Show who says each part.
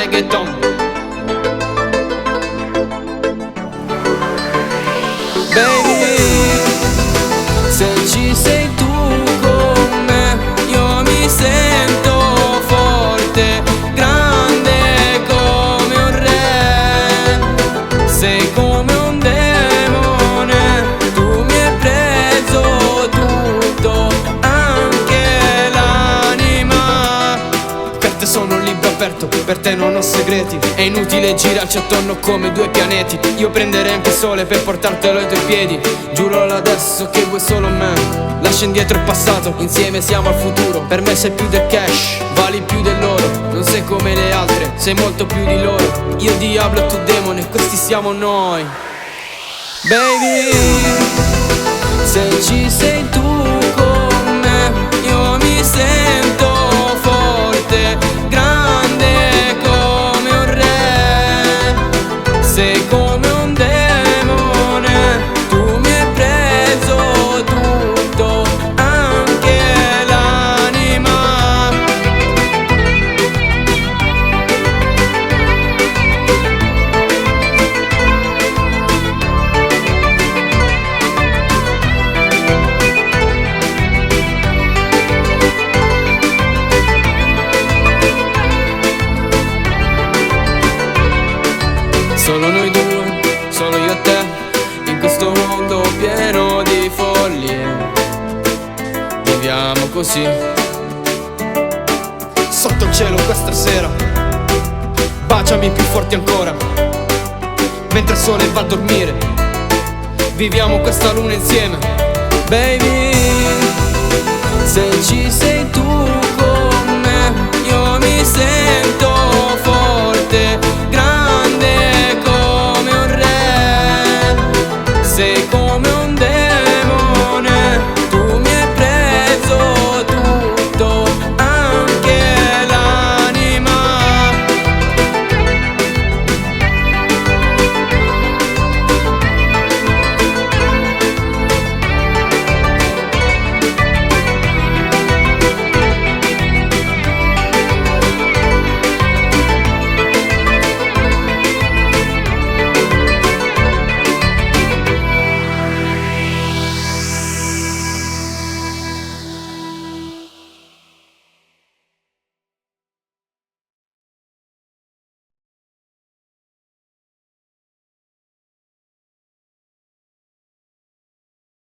Speaker 1: reggaeton. Baby, se ci sei tu con me, io mi sento forte, grande come un re. Sei come un demone, tu mi hai preso tutto, anche l'anima. Per te sono un libro aperto, per te non ho segreti. È inutile girarci attorno come due pianeti. Io prenderei anche il sole per portartelo ai tuoi piedi. Giuro adesso che vuoi solo me. Lascia indietro il passato, insieme siamo al futuro. Per me sei più del cash, vali più dell'oro. Non sei come le altre, sei molto più di loro. Io diavolo, tu demone, questi siamo noi. Baby, se ci sei tu con me, io mi sento forte, grande come un re. Sei come un demone, tu mi hai preso tutto, anche l'anima. Solo noi due, solo io e te, in questo mondo pieno di follie. Viviamo così, sotto il cielo questa sera. Baciami più forte ancora, mentre il sole va a dormire. Viviamo questa luna insieme. Baby, se ci sei tu